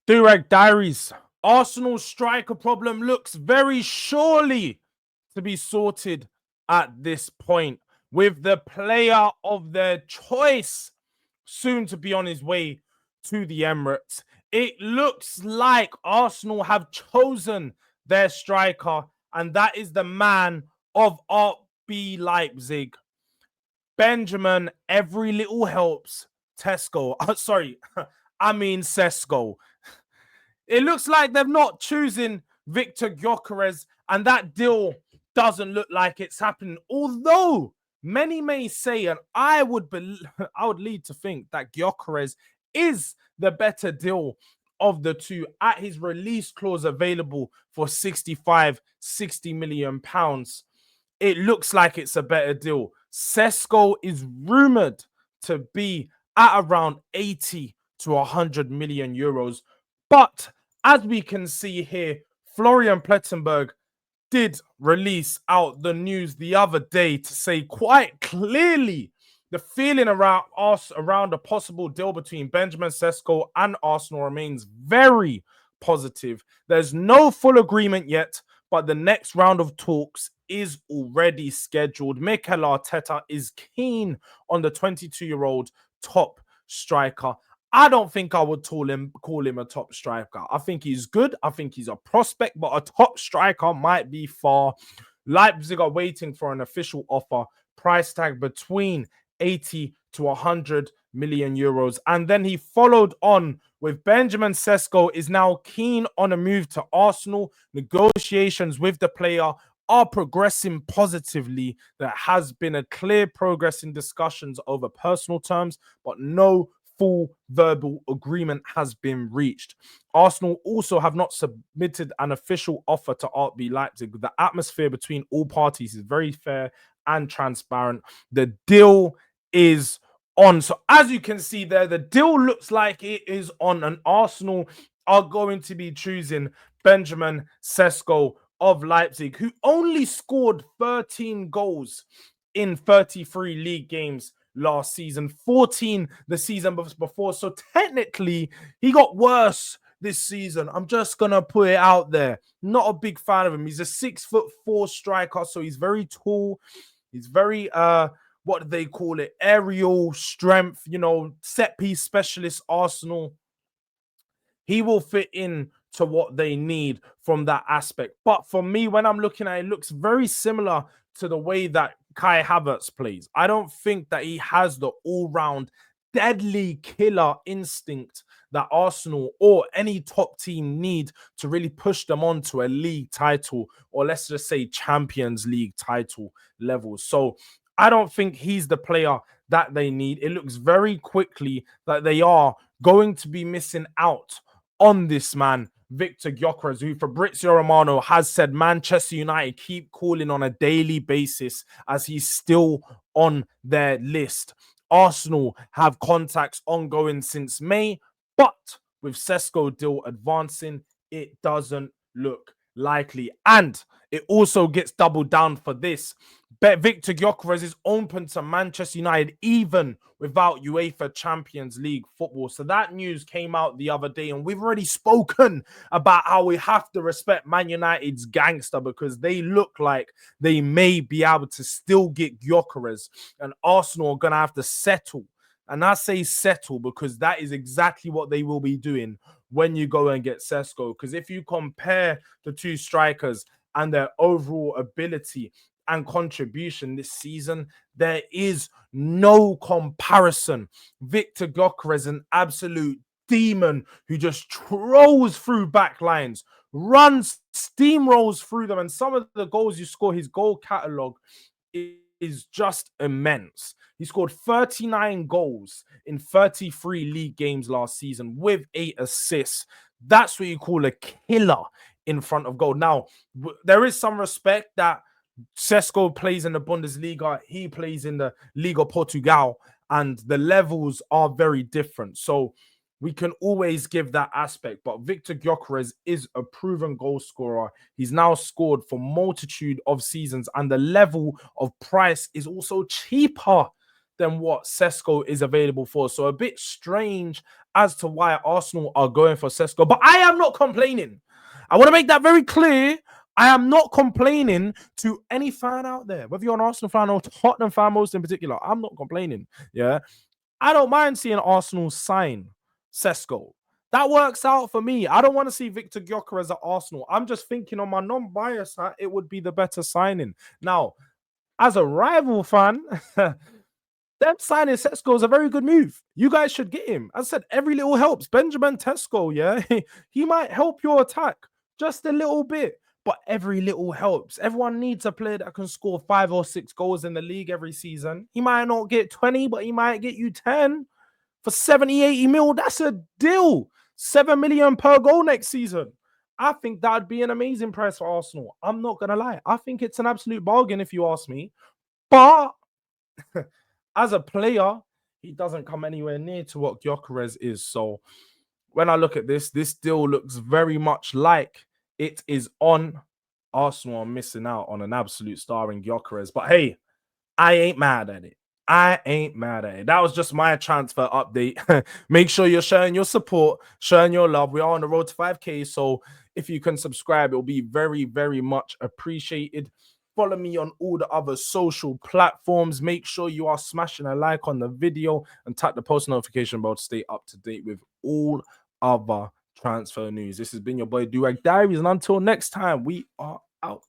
Durag Diaries. Arsenal's striker problem looks very surely to be sorted at this point, with the player of their choice soon to be on his way to the Emirates. It looks like Arsenal have chosen their striker, and that is the man of RB Leipzig, Benjamin. Every little helps. Tesco. Sorry, I mean Sesko. It looks like they've not choosing Viktor Gyökeres, and that deal doesn't look like it's happening. Although many may say, and I would lead to think that Gyökeres is the better deal of the two, at his release clause available for 65, 60 million pounds. It looks like it's a better deal. Sesko is rumored to be at around 80 to 100 million euros. But as we can see here, Florian Plettenberg did release out the news the other day to say quite clearly the feeling around a possible deal between Benjamin Sesko and Arsenal remains very positive. There's no full agreement yet, but the next round of talks is already scheduled. Mikel Arteta is keen on the 22-year-old top striker. I don't think I would call him a top striker. I think he's good. I think he's a prospect, but a top striker might be far. Leipzig are waiting for an official offer. Price tag between 80 to 100 million euros. And then he followed on with Benjamin Sesko is now keen on a move to Arsenal. Negotiations with the player are progressing positively. There has been a clear progress in discussions over personal terms, but no full verbal agreement has been reached. Arsenal also have not submitted an official offer to RB Leipzig. The atmosphere between all parties is very fair and transparent. The deal is on. So as you can see there, the deal looks like it is on, and Arsenal are going to be choosing Benjamin Sesko of Leipzig, who only scored 13 goals in 33 league games last season, 14 the season before. So technically, he got worse this season. I'm just gonna put it out there. Not a big fan of him. He's a 6'4" striker, so he's very tall. He's very what do they call it? Aerial strength, set piece specialist. Arsenal. He will fit in to what they need from that aspect. But for me, when I'm looking at it, it looks very similar to the way that Kai Havertz plays. I don't think that he has the all-round deadly killer instinct that Arsenal or any top team need to really push them on to a league title, or let's just say Champions League title level. So I don't think he's the player that they need. It looks very quickly that they are going to be missing out on this man, Viktor Gyökeres, who Fabrizio Romano has said Manchester United keep calling on a daily basis as he's still on their list. Arsenal have contacts ongoing since May, but with Sesko deal advancing, it doesn't look likely. And it also gets doubled down for this. Viktor Gyökeres is open to Manchester United even without UEFA Champions League football. So that news came out the other day, and we've already spoken about how we have to respect Man United's gangster because they look like they may be able to still get Gyökeres, and Arsenal are going to have to settle. And I say settle because that is exactly what they will be doing when you go and get Sesko. Because if you compare the two strikers and their overall ability and contribution this season, there is no comparison. Viktor Gyökeres, an absolute demon who just trolls through back lines, runs, steamrolls through them, and some of the goals you score, his goal catalogue is just immense. He scored 39 goals in 33 league games last season with 8 assists. That's what you call a killer in front of goal. Now, there is some respect that Sesko plays in the Bundesliga, he plays in the Liga Portugal, and the levels are very different. So we can always give that aspect. But Viktor Gyökeres is a proven goal scorer. He's now scored for multitude of seasons, and the level of price is also cheaper than what Sesko is available for. So a bit strange as to why Arsenal are going for Sesko. But I am not complaining. I want to make that very clear. I am not complaining to any fan out there, whether you're an Arsenal fan or Tottenham fan, most in particular. I'm not complaining. Yeah. I don't mind seeing Arsenal sign Sesko. That works out for me. I don't want to see Viktor Gyökeres at Arsenal. I'm just thinking on my non-bias hat, it would be the better signing. Now, as a rival fan, them signing Sesko is a very good move. You guys should get him. As I said, every little helps. Benjamin Sesko, yeah, he might help your attack just a little bit, but every little helps. Everyone needs a player that can score 5 or 6 goals in the league every season. He might not get 20, but he might get you 10 for 70, 80 mil. That's a deal. 7 million per goal next season. I think that'd be an amazing price for Arsenal. I'm not gonna lie. I think it's an absolute bargain if you ask me. But as a player, he doesn't come anywhere near to what Gyökeres is. So when I look at this deal looks very much like it is on. Arsenal are missing out on an absolute star in Gyökeres. But hey, I ain't mad at it. I ain't mad at it. That was just my transfer update. Make sure you're sharing your support, sharing your love. We are on the road to 5K. So if you can subscribe, it'll be very, very much appreciated. Follow me on all the other social platforms. Make sure you are smashing a like on the video and tap the post notification bell to stay up to date with all other transfer news. This has been your boy Durag Diaries. And until next time, we are out.